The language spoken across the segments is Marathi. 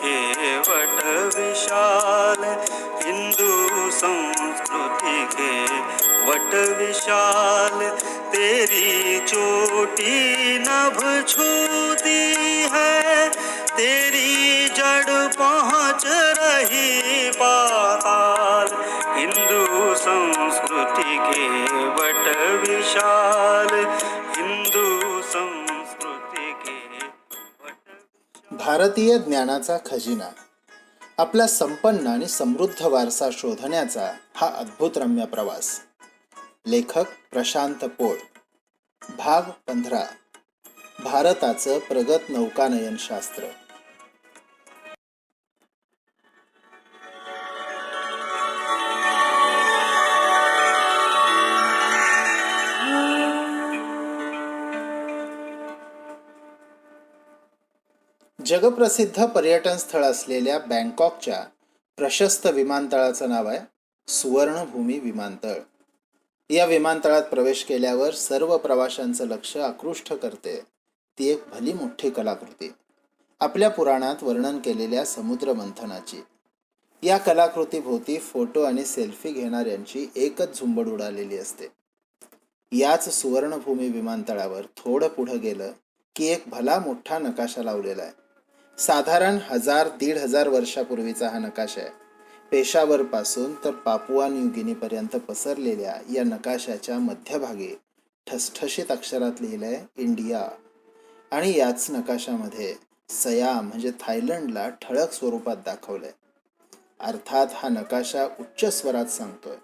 के वट विशाल, हिंदू संस्कृति के वट विशाल। तेरी चोटी नभ छूती है, तेरी जड़ पहुँच रही पाताल। हिंदू संस्कृति के वट विशाल, हिंदू संस्कृति के वट। भारतीय ज्ञानाचा खजिना, आपला संपन्न आणि समृद्ध वारसा शोधण्याचा हा अद्भुतरम्य प्रवास. लेखक प्रशांत पोळ. भाग 15. भारताचं प्रगत नौकानयन शास्त्र. जगप्रसिद्ध पर्यटन स्थळ असलेल्या बँकॉकच्या प्रशस्त विमानतळाचं नाव आहे सुवर्णभूमी विमानतळ. या विमानतळात प्रवेश केल्यावर सर्व प्रवाशांचं लक्ष आकृष्ट करते ती एक भली मोठी कलाकृती, आपल्या पुराणात वर्णन केलेल्या समुद्र मंथनाची. या कलाकृतीभोवती फोटो आणि सेल्फी घेणाऱ्यांची एकच झुंबड उडालेली असते. याच सुवर्णभूमी विमानतळावर थोडं पुढं गेलं की एक भला मोठा नकाशा लावलेला आहे. साधारण 1000-1500 वर्षापूर्वीचा हा नकाशा आहे. पेशावर पासून तर पापुआ न्यू गिनीपर्यंत पसरलेल्या या नकाशाच्या मध्यभागी ठसठशीत अक्षरात लिहिलंय इंडिया. आणि याच नकाशामध्ये सयाम म्हणजे थायलंडला ठळक स्वरूपात दाखवलंय. अर्थात हा नकाशा उच्च स्वरात सांगतोय,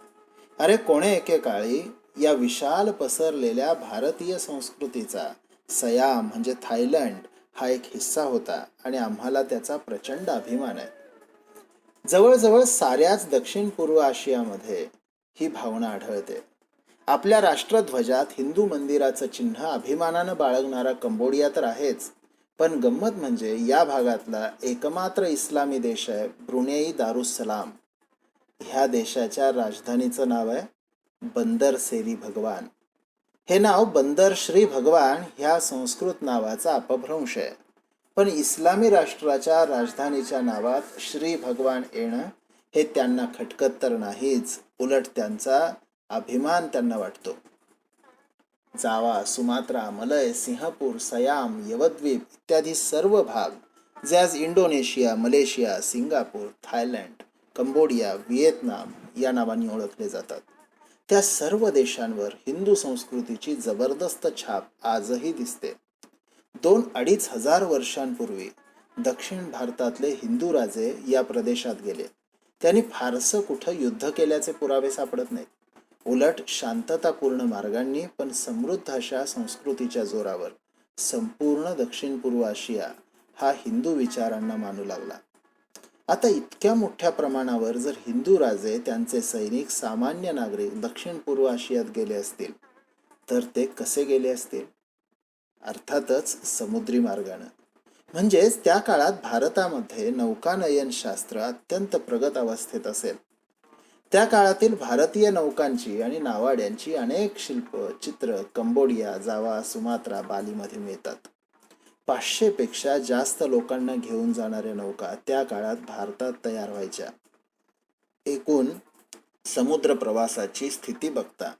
अरे कोणे एकेकाळी या विशाल पसरलेल्या भारतीय संस्कृतीचा सयाम म्हणजे थायलंड हा एक हिस्सा होता आणि आम्हाला त्याचा प्रचंड अभिमान आहे. जवळजवळ साऱ्याच दक्षिण पूर्व आशियामध्ये ही भावना आढळते. आपल्या राष्ट्रध्वजात हिंदू मंदिराचं चिन्ह अभिमानानं बाळगणारा कंबोडिया तर आहेच, पण गंमत म्हणजे या भागातला एकमात्र इस्लामी देश आहे ब्रुनेई दारुस्सलाम. ह्या देशाच्या राजधानीचं नाव आहे बंदर सेरी भगवान. हे नाव बंदर श्री भगवान ह्या संस्कृत नावाचा अपभ्रंश आहे, पण इस्लामी राष्ट्राच्या राजधानीच्या नावात श्री भगवान येणं हे त्यांना खटकत तर नाहीच, उलट त्यांचा अभिमान त्यांना वाटतो. जावा, सुमात्रा, मलय, सिंहपूर, सयाम, यवद्वीप इत्यादी सर्व भाग जे आज Indonesia, Malaysia, Singapore, Thailand, Cambodia, Vietnam या नावाने ओळखले जातात, त्या सर्व देशांवर हिंदू संस्कृतीची जबरदस्त छाप आजही दिसते. 2-2.5 हजार वर्षांपूर्वी दक्षिण भारतातले हिंदू राजे या प्रदेशात गेले. त्यांनी फारसं कुठं युद्ध केल्याचे पुरावे सापडत नाहीत. उलट शांततापूर्ण मार्गांनी पण समृद्ध अशा संस्कृतीच्या जोरावर संपूर्ण दक्षिण पूर्व आशिया हा हिंदू विचारांना मानू लागला. आता इतक्या मोठ्या प्रमाणावर जर हिंदू राजे, त्यांचे सैनिक, सामान्य नागरिक दक्षिण पूर्व आशियात गेले असतील तर ते कसे गेले असतील? अर्थातच समुद्री मार्गानं. म्हणजेच त्या काळात भारतामध्ये नौकानयन शास्त्र अत्यंत प्रगत अवस्थेत असेल. त्या काळातील भारतीय नौकांची आणि नावाड्यांची अनेक शिल्प, चित्र कंबोडिया, जावा, सुमात्रा, बालीमध्ये मिळतात. 500 पेक्षा जास्त लोकांना घेऊन जाणाऱ्या नौका त्या काळात भारतात तयार व्हायच्या. एकूण समुद्र प्रवासाची स्थिती बघता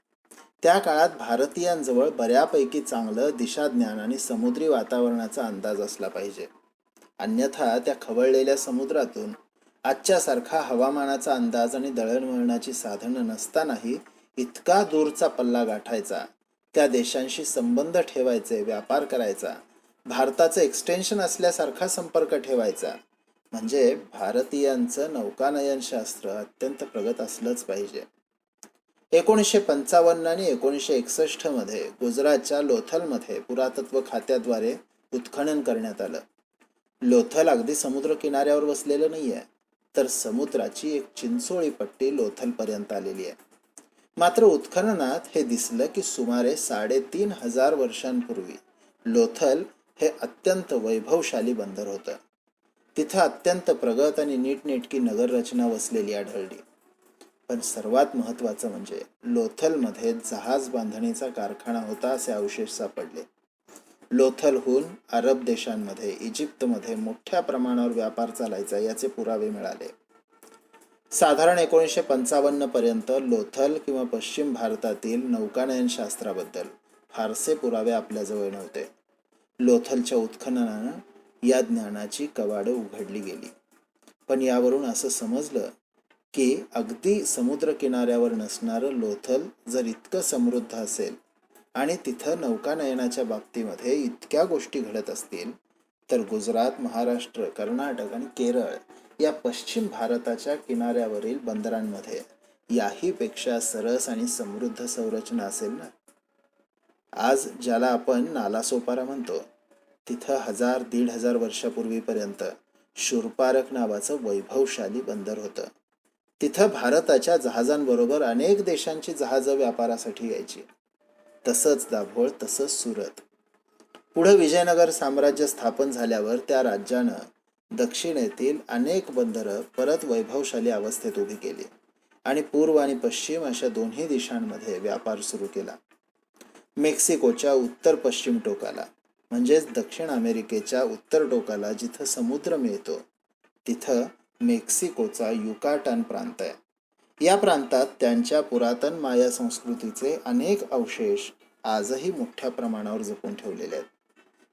त्या काळात भारतीयांजवळ बऱ्यापैकी चांगलं दिशाज्ञान आणि समुद्री वातावरणाचा अंदाज असला पाहिजे. अन्यथा त्या खवळलेल्या समुद्रातून आजच्यासारखा हवामानाचा अंदाज आणि दळणवळणाची साधनं नसतानाही इतका दूरचा पल्ला गाठायचा, त्या देशांशी संबंध ठेवायचे, व्यापार करायचा, भारताचं एक्सटेन्शन असल्यासारखा संपर्क ठेवायचा, म्हणजे भारतीयांचं नौकानयन शास्त्र अत्यंत प्रगत असलंच पाहिजे. 1955 आणि 1961 मध्ये गुजरातच्या लोथलमध्ये पुरातत्व खात्याद्वारे उत्खनन करण्यात आलं. लोथल अगदी समुद्र किनाऱ्यावर वसलेलं नाही आहे, तर समुद्राची एक चिंचोळी पट्टी लोथलपर्यंत आलेली आहे. मात्र उत्खननात हे दिसलं की सुमारे 3500 वर्षांपूर्वी लोथल हे अत्यंत वैभवशाली बंदर होतं. तिथं अत्यंत प्रगत आणि नीटनेटकी नगररचना वसलेली आढळली. पण सर्वात महत्त्वाचं म्हणजे लोथलमध्ये जहाज बांधणीचा कारखाना होता असे अवशेष सापडले. लोथलहून अरब देशांमध्ये, इजिप्तमध्ये मोठ्या प्रमाणावर व्यापार चालायचा याचे पुरावे मिळाले. साधारण 1955 पर्यंत लोथल किंवा पश्चिम भारतातील नौकानयनशास्त्राबद्दल फारसे पुरावे आपल्याजवळ नव्हते. लोथलच्या उत्खननानं या ज्ञानाची कवाडं उघडली गेली. पण यावरून असं समजलं की अगदी समुद्रकिनाऱ्यावर नसणारं लोथल जर इतकं समृद्ध असेल आणि तिथं नौकानयनाच्या बाबतीमध्ये इतक्या गोष्टी घडत असतील, तर गुजरात, महाराष्ट्र, कर्नाटक आणि केरळ या पश्चिम भारताच्या किनाऱ्यावरील बंदरांमध्ये याहीपेक्षा सरस आणि समृद्ध संरचना असेल ना. आज ज्याला आपण नालासोपारा म्हणतो, तिथं 1000-1500 वर्षापूर्वीपर्यंत शूरपारक नावाचं वैभवशाली बंदर होतं. तिथं भारताच्या जहाजांबरोबर अनेक देशांची जहाजं व्यापारासाठी यायची. तसंच दाभोळ, तसंच सुरत. पुढं विजयनगर साम्राज्य स्थापन झाल्यावर त्या राज्यानं दक्षिणेतील अनेक बंदरं परत वैभवशाली अवस्थेत उभी केली आणि पूर्व आणि पश्चिम अशा दोन्ही दिशांमध्ये व्यापार सुरू केला. मेक्सिकोच्या उत्तर पश्चिम टोकाला, म्हणजेच दक्षिण अमेरिकेच्या उत्तर टोकाला जिथं समुद्र मिळतो, तिथं मेक्सिकोचा युकाटान प्रांत आहे. या प्रांतात त्यांच्या पुरातन माया संस्कृतीचे अनेक अवशेष आजही मोठ्या प्रमाणावर जपून ठेवलेले आहेत.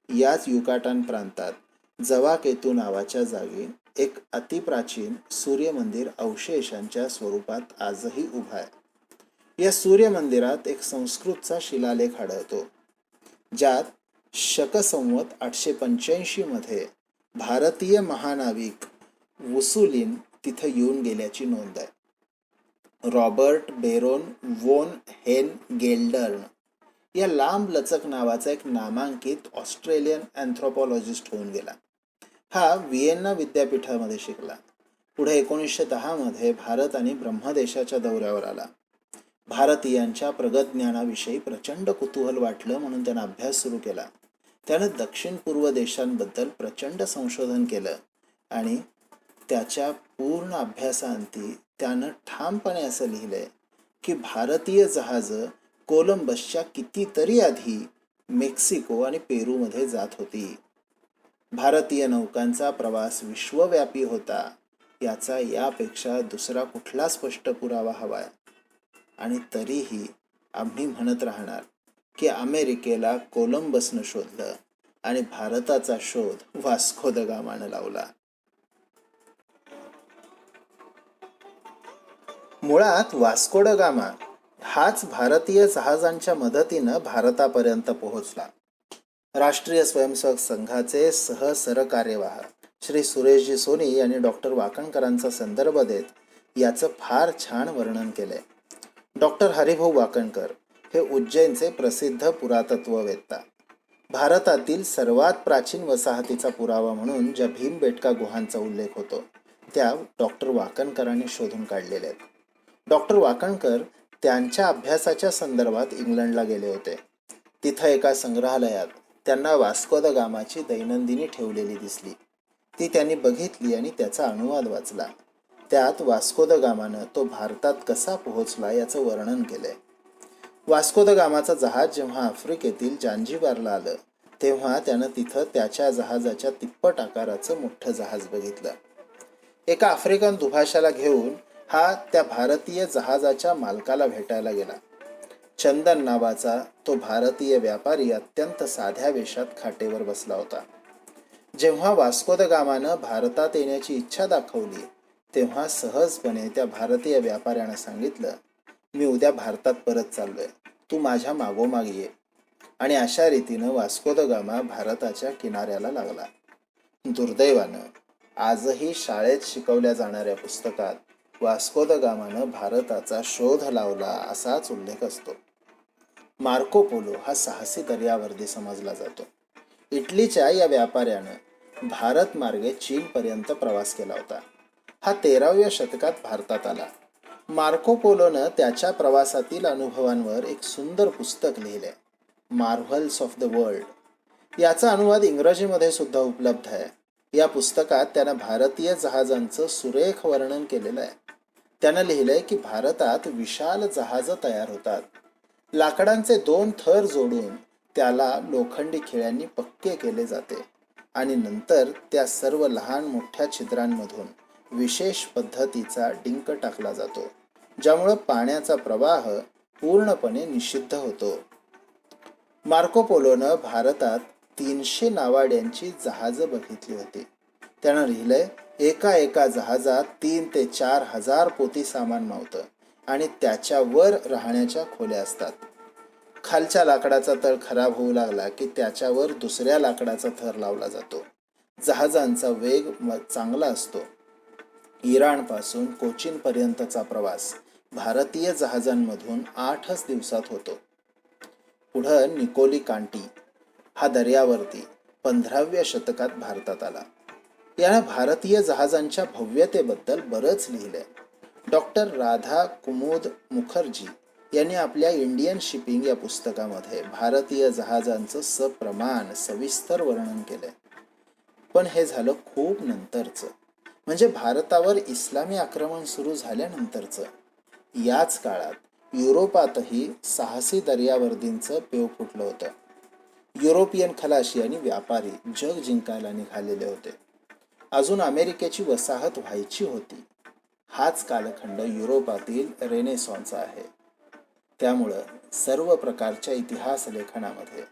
याच युकाटान प्रांतात जवाकेतू नावाच्या जागी एक अतिप्राचीन सूर्यमंदिर अवशेषांच्या स्वरूपात आजही उभा आहे. या सूर्यमंदिरात एक संस्कृतचा शिलालेख आढळतो, ज्यात शक संवत 885 मध्ये भारतीय महानाविक वुसुलिन तिथं येऊन गेल्याची नोंद आहे. रॉबर्ट बेरोन वोन हेन गेल्डर्न या लांब लचक नावाचा एक नामांकित ऑस्ट्रेलियन अँथ्रोपॉलॉजिस्ट होऊन गेला. हा व्हिएन्ना विद्यापीठामध्ये शिकला. पुढे 1910 मध्ये भारत आणि ब्रह्मदेशाच्या दौऱ्यावर आला. भारतीयांच्या प्रगत ज्ञानाविषयी प्रचंड कुतूहल वाटलं म्हणून त्यानं अभ्यास सुरू केला. त्यानं दक्षिण पूर्व देशांबद्दल प्रचंड संशोधन केलं आणि त्याच्या पूर्ण अभ्यासाअंती त्यानं ठामपणे असं लिहिलंय की भारतीय जहाजं कोलंबसच्या कितीतरी आधी मेक्सिको आणि पेरूमध्ये जात होती. भारतीय नौकांचा प्रवास विश्वव्यापी होता याचा यापेक्षा दुसरा कुठला स्पष्ट पुरावा हवाय. आणि तरीही आम्ही म्हणत राहणार की अमेरिकेला कोलंबसनं शोधलं आणि भारताचा शोध वास्को द गामानं लावला. मुळात वास्को ड गामा हाच भारतीय जहाजांच्या मदतीनं भारतापर्यंत पोहोचला. राष्ट्रीय स्वयंसेवक संघाचे सहसरकार्यवाह श्री सुरेशजी सोनी यांनी डॉक्टर वाकणकरांचा संदर्भ देत याचं फार छान वर्णन केलंय. डॉक्टर हरिभाऊ वाकणकर हे उज्जैनचे प्रसिद्ध पुरातत्ववेत्ता. भारतातील सर्वात प्राचीन वसाहतीचा पुरावा म्हणून ज्या भीमबेटका गुहांचा उल्लेख होतो त्या डॉक्टर वाकणकरांनी शोधून काढलेल्या आहेत. डॉक्टर वाकणकर त्यांच्या अभ्यासाच्या संदर्भात इंग्लंडला गेले होते. तिथं एका संग्रहालयात त्यांना वास्को द गामाची दैनंदिनी ठेवलेली दिसली. ती त्यांनी बघितली आणि त्याचा अनुवाद वाचला. त्यात वास्को द गामानं तो भारतात कसा पोहोचला याचं वर्णन केलंय. वास्को द गामाचं जहाज जेव्हा आफ्रिकेतील जांजिबारला आलं तेव्हा त्यानं तिथं त्याच्या जहाजाच्या तिप्पट आकाराचं मोठं जहाज बघितलं. एका आफ्रिकन दुभाषाला घेऊन हा त्या भारतीय जहाजाच्या मालकाला भेटायला गेला. चंदन नावाचा तो भारतीय व्यापारी अत्यंत साध्या वेशात खाटेवर बसला होता. जेव्हा वास्को द गामानं भारतात येण्याची इच्छा दाखवली तेव्हा सहजपणे त्या भारतीय व्यापाऱ्यानं सांगितलं, मी उद्या भारतात परत चाललोय, तू माझ्या मागोमाग ये. आणि अशा रीतीनं वास्को द गामा भारताच्या किनाऱ्याला लागला. दुर्दैवानं आजही शाळेत शिकवल्या जाणाऱ्या पुस्तकात वास्को द गामानं भारताचा शोध लावला असाच उल्लेख असतो. मार्को पोलो हा साहसी दर्यावर्दी समजला जातो. इटलीच्या या व्यापाऱ्यानं भारत मार्गे चीनपर्यंत प्रवास केला होता. हा 13व्या शतकात भारतात आला. मार्को पोलोनं त्याच्या प्रवासातील अनुभवांवर एक सुंदर पुस्तक लिहिलंय, मार्व्हल्स ऑफ द वर्ल्ड. याचा अनुवाद इंग्रजीमध्ये सुद्धा उपलब्ध आहे. या पुस्तकात त्यानं भारतीय जहाजांचं सुरेख वर्णन केलेलं आहे. त्यानं लिहिलंय की भारतात विशाल जहाजं तयार होतात. लाकडांचे 2 थर जोडून त्याला लोखंडी खिळ्यांनी पक्के केले जाते आणि नंतर त्या सर्व लहान मोठ्या छिद्रांमधून विशेष पद्धतीचा डिंक टाकला जातो, ज्यामुळे पाण्याचा प्रवाह पूर्णपणे निषिद्ध होतो. मार्को पोलोनं भारतात 300 नावाड्यांची जहाजं बघितली होती. त्यानं लिहिलंय, एका जहाजात 3 ते 4 हजार पोती सामान मावतं आणि त्याच्यावर राहण्याच्या खोल्या असतात. खालच्या लाकडाचा तळ खराब होऊ लागला की त्याच्यावर दुसऱ्या लाकडाचा थर लावला जातो. जहाजांचा वेग चांगला असतो. इराणपासून कोचीनपर्यंतचा प्रवास भारतीय जहाजांमधून 8 दिवसात होतो. पुढं निकोली कांटी हा दर्यावर्ती 15व्या शतकात भारतात आला. यानं भारतीय जहाजांच्या भव्यतेबद्दल बरंच लिहिलंय. डॉक्टर राधा कुमुद मुखर्जी यांनी आपल्या इंडियन शिपिंग या पुस्तकामध्ये भारतीय जहाजांचं सप्रमाण सविस्तर वर्णन केलंय. पण हे झालं खूप नंतरचं, म्हणजे भारतावर इस्लामी आक्रमण सुरू झाल्यानंतरचं. याच काळात युरोपातही साहसी दर्यावर्दींचं पेव फुटलं होतं. युरोपियन खलाशी आणि व्यापारी जग जिंकायला निघालेले होते. अजून अमेरिकेची वसाहत व्हायची होती. हाच कालखंड युरोपातील रेनेसॉन्सचा आहे. त्यामुळं सर्व प्रकारच्या इतिहास लेखनामध्ये,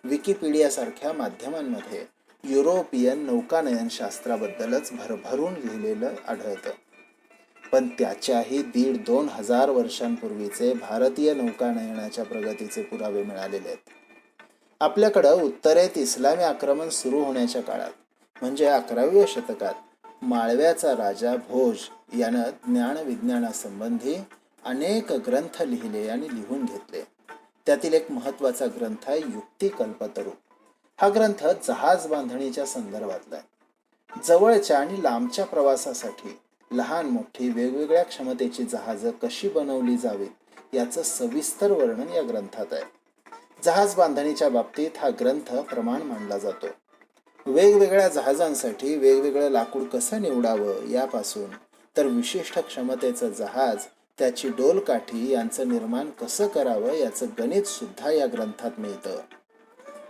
विकिपीडियासारख्या माध्यमांमध्ये युरोपियन नौकानयनशास्त्राबद्दलच भरभरून लिहिलेलं आढळतं. पण त्याच्याही 1,500-2 हजार वर्षांपूर्वीचे भारतीय नौकानयनाच्या प्रगतीचे पुरावे मिळालेले आहेत. आपल्याकडं उत्तरेत इस्लामी आक्रमण सुरू होण्याच्या काळात, म्हणजे 11व्या शतकात माळव्याचा राजा भोज यानं ज्ञानविज्ञानासंबंधी अनेक ग्रंथ लिहिले आणि लिहून घेतले. त्यातील एक महत्त्वाचा ग्रंथ आहे युक्तिकल्पतरू. हा ग्रंथ जहाज बांधणीच्या संदर्भातला आहे. जवळच्या आणि लांबच्या प्रवासासाठी लहान मोठी वेगवेगळ्या क्षमतेची जहाजं कशी बनवली जावीत याचं सविस्तर वर्णन या ग्रंथात आहे. जहाज बांधणीच्या बाबतीत हा ग्रंथ प्रमाण मानला जातो. वेगवेगळ्या जहाजांसाठी वेगवेगळं लाकूड कसं निवडावं यापासून तर विशिष्ट क्षमतेचं जहाज, त्याची डोलकाठी यांचं निर्माण कसं करावं याचं गणित सुद्धा या ग्रंथात मिळतं.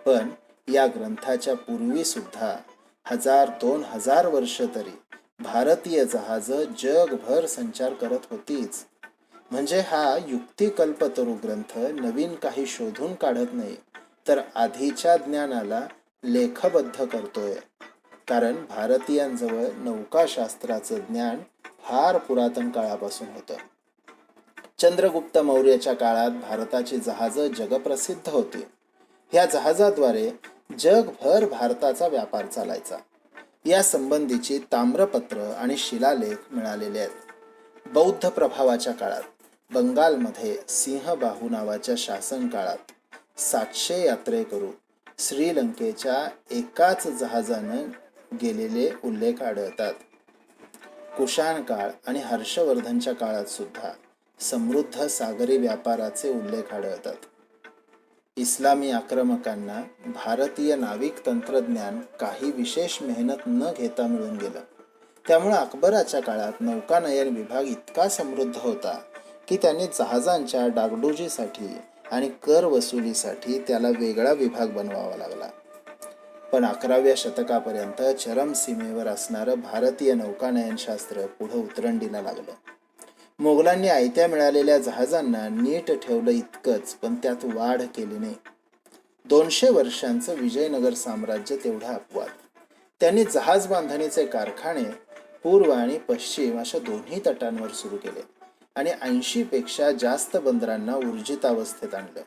पण या ग्रंथाच्या पूर्वी सुद्धा 1000-2 हजार वर्ष तरी भारतीय जहाजं जगभर संचार करत होतीच. म्हणजे हा युक्तिकल्पतरू ग्रंथ नवीन काही शोधून काढत नाही, तर आधीच्या ज्ञानाला लेखबद्ध करतोय. कारण भारतीयांजवळ नौकाशास्त्राचं ज्ञान फार पुरातन काळापासून होतं. चंद्रगुप्त मौर्याच्या काळात भारताची जहाजं जगप्रसिद्ध होती. ह्या जहाजाद्वारे जगभर भारताचा व्यापार चालायचा. या संबंधीची ताम्रपत्र आणि शिलालेख मिळालेले आहेत. बौद्ध प्रभावाच्या काळात बंगालमध्ये सिंहबाहू नावाच्या शासन काळात 700 यात्रेकरू श्रीलंकेच्या एकाच जहाजानं गेलेले उल्लेख आढळतात. कुशाण काळ आणि हर्षवर्धनच्या काळात सुद्धा समृद्ध सागरी व्यापाराचे उल्लेख आढळतात. इस्लामी आक्रमकांना भारतीय नाविक तंत्रज्ञान काही विशेष मेहनत न घेता मिळून गेलं. त्यामुळे अकबराच्या काळात नौकानयन विभाग इतका समृद्ध होता की त्यांनी जहाजांच्या डागडुजीसाठी आणि कर वसुलीसाठी त्याला वेगळा विभाग बनवावा लागला. पण 11व्या शतकापर्यंत चरमसीमेवर असणारं भारतीय नौकानयनशास्त्र पुढं उतरंडीला लागलं. मोगलांनी आयत्या मिळालेल्या जहाजांना नीट ठेवलं इतकंच, पण त्यात वाढ केली नाही. 200 वर्षांचं विजयनगर साम्राज्य तेवढा अपवाद. त्यांनी जहाज बांधणीचे कारखाने पूर्व आणि पश्चिम अशा दोन्ही तटांवर सुरू केले आणि 80 पेक्षा जास्त बंदरांना ऊर्जित अवस्थेत आणलं.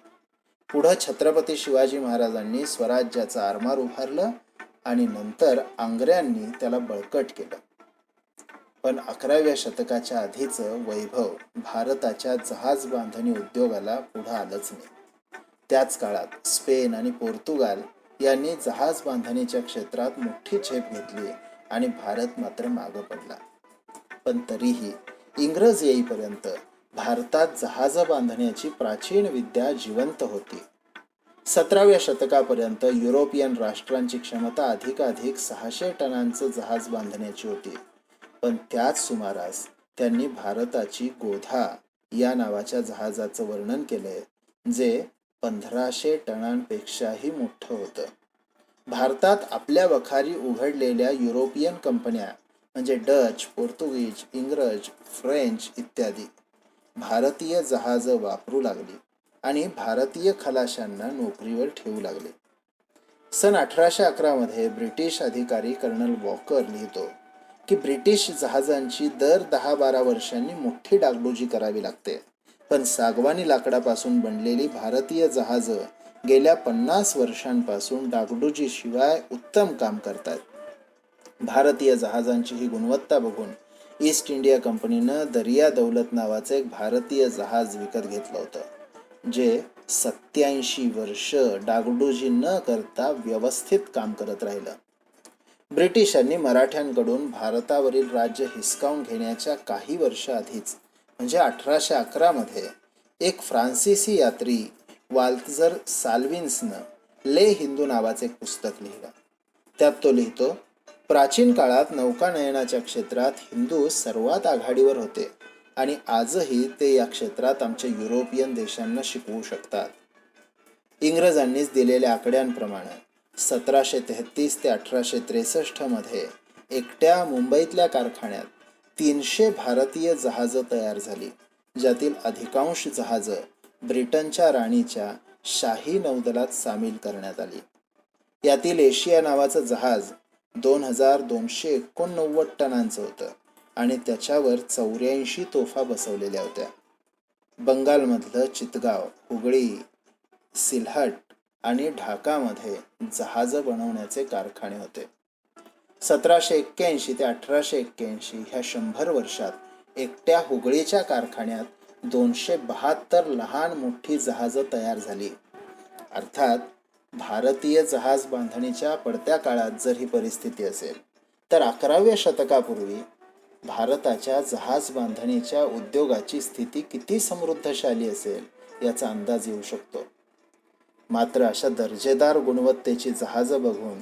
पुढं छत्रपती शिवाजी महाराजांनी स्वराज्याचं आरमार उभारलं आणि नंतर आंग्र्यांनी त्याला बळकट केलं. पण 11व्या शतकाच्या आधीचं वैभव भारताच्या जहाज बांधणी उद्योगाला पुढं आलंच नाही. त्याच काळात स्पेन आणि पोर्तुगाल यांनी जहाज बांधणीच्या क्षेत्रात मोठी झेप घेतली आणि भारत मात्र मागं पडला. पण तरीही इंग्रज येईपर्यंत भारतात जहाज बांधण्याची प्राचीन विद्या जिवंत होती. 17व्या शतकापर्यंत युरोपियन राष्ट्रांची क्षमता अधिकाधिक 600 टनांचं जहाज बांधण्याची होती. पण त्याच सुमारास त्यांनी भारताची गोधा या नावाच्या जहाजाचं वर्णन केलंय, जे 1500 टनांपेक्षाही मोठं होतं. भारतात आपल्या वखारी उघडलेल्या युरोपियन कंपन्या म्हणजे डच, पोर्तुगीज, इंग्रज, फ्रेंच इत्यादी भारतीय जहाजं वापरू लागली आणि भारतीय खलाशांना नोकरीवर ठेवू लागले. सन 1811 मध्ये ब्रिटिश अधिकारी कर्नल वॉकर लिहितो की ब्रिटिश जहाजांची दर 10-12 वर्षांनी मोठी डागडुजी करावी लागते, पण सागवानी लाकडापासून बनलेली भारतीय जहाजं गेल्या 50 वर्षांपासून डागडुजीशिवाय उत्तम काम करतात. भारतीय जहाजांची ही गुणवत्ता बघून ईस्ट इंडिया कंपनीनं दरिया दौलत नावाचं एक भारतीय जहाज विकत घेतलं होतं, जे 87 वर्ष डागडुजी न करता व्यवस्थित काम करत राहिलं. ब्रिटिशांनी मराठ्यांकडून भारतावरील राज्य हिसकावून घेण्याच्या काही वर्ष आधीच म्हणजे 1811 मध्ये एक फ्रान्सिसी यात्री वाल्तझर साल्विन्सनं ले हिंदू नावाचे एक पुस्तक लिहिलं. त्यात तो लिहितो, प्राचीन काळात नौकानयनाच्या क्षेत्रात हिंदू सर्वात आघाडीवर होते आणि आजही ते या क्षेत्रात आमच्या युरोपियन देशांना शिकवू शकतात. इंग्रजांनीच दिलेल्या आकड्यांप्रमाणे 1733 ते 1863 मध्ये एकट्या मुंबईतल्या कारखान्यात 300 भारतीय जहाजं तयार झाली, ज्यातील अधिकांश जहाजं ब्रिटनच्या राणीच्या शाही नौदलात सामील करण्यात आली. यातील एशिया नावाचं जहाज 2289 टनांचं होतं आणि त्याच्यावर 84 तोफा बसवलेल्या होत्या. बंगालमधलं चितगाव, हुगळी, सिल्हट आणि ढाकामध्ये जहाजं बनवण्याचे कारखाने होते. 1781 ते 1881 ह्या 100 वर्षात एकट्या हुगळीच्या कारखान्यात 272 लहान मोठी जहाजं तयार झाली. अर्थात भारतीय जहाज बांधणीच्या पडत्या काळात जर ही परिस्थिती असेल तर 11व्या शतकापूर्वी भारताच्या जहाज बांधणीच्या उद्योगाची स्थिती किती समृद्धशाली असेल याचा अंदाज येऊ शकतो. मात्र अशा दर्जेदार गुणवत्तेची जहाजं बघून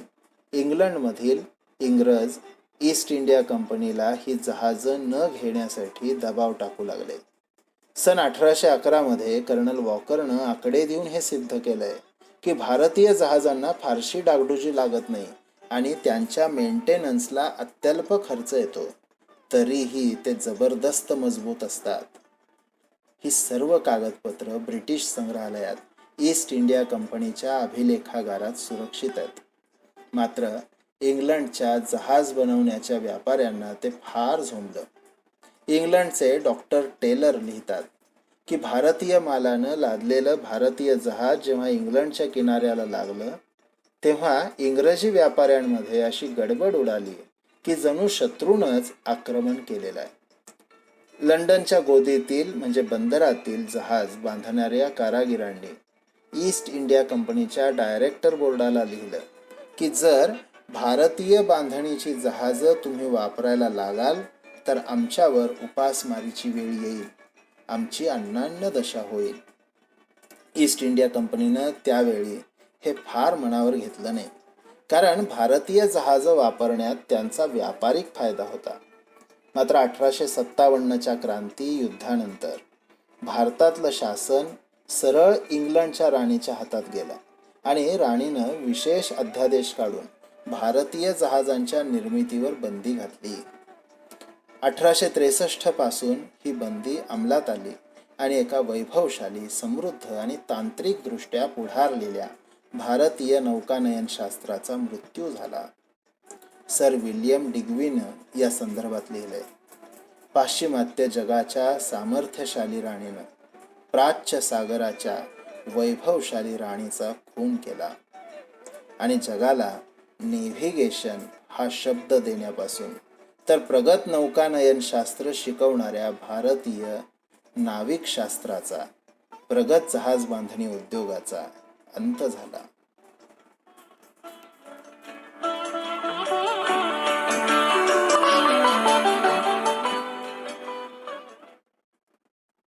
इंग्लंडमधील इंग्रज ईस्ट इंडिया कंपनीला ही जहाजं न घेण्यासाठी दबाव टाकू लागले. सन 1811 मध्ये कर्नल वॉकरनं आकडे देऊन हे सिद्ध केलंय की भारतीय जहाजांना फारशी डागडुजी लागत नाही आणि त्यांच्या मेंटेनन्सला अत्यल्प खर्च येतो, तरीही ते जबरदस्त मजबूत असतात. ही सर्व कागदपत्र ब्रिटिश संग्रहालयात ईस्ट इंडिया कंपनीच्या अभिलेखागारात सुरक्षित आहेत. मात्र इंग्लंडच्या जहाज बनवण्याच्या व्यापाऱ्यांना ते फार झोंबलं. इंग्लंडचे डॉक्टर टेलर लिहितात की भारतीय मालानं लादलेलं भारतीय जहाज जेव्हा इंग्लंडच्या किनाऱ्याला लागलं तेव्हा इंग्रजी व्यापाऱ्यांमध्ये अशी गडबड उडाली की जणू शत्रूनच आक्रमण केलेलं आहे. लंडनच्या गोदीतील म्हणजे बंदरातील जहाज बांधणाऱ्या कारागिरांनी ईस्ट इंडिया कंपनीच्या डायरेक्टर बोर्डाला लिहिलं की जर भारतीय बांधणीची जहाजं तुम्ही वापरायला लागाल तर आमच्यावर उपासमारीची वेळ येईल, आमची अन्नान्न दशा होईल. ईस्ट इंडिया कंपनीनं त्यावेळी हे फार मनावर घेतलं नाही, कारण भारतीय जहाजं वापरण्यात त्यांचा व्यापारिक फायदा होता. मात्र 1857च्या क्रांती युद्धानंतर भारतातलं शासन सरळ इंग्लंडच्या राणीच्या हातात गेलं आणि राणीनं विशेष अध्यादेश काढून भारतीय जहाजांच्या निर्मितीवर बंदी घातली. 1863 पासून ही बंदी अंमलात आली आणि एका वैभवशाली, समृद्ध आणि तांत्रिकदृष्ट्या पुढारलेल्या भारतीय नौकानयन शास्त्राचा मृत्यू झाला. सर विल्यम डिग्वीनं या संदर्भात लिहिलंय, पाश्चिमात्य जगाच्या सामर्थ्यशाली राणीनं प्राच्य सागराच्या वैभवशाली राणीचा खून केला आणि जगाला नेव्हिगेशन हा शब्द देण्यापासून तर प्रगत नौकानयन शास्त्र शिकवणाऱ्या भारतीय नाविकशास्त्राचा, प्रगत जहाज बांधणी उद्योगाचा अंत झाला.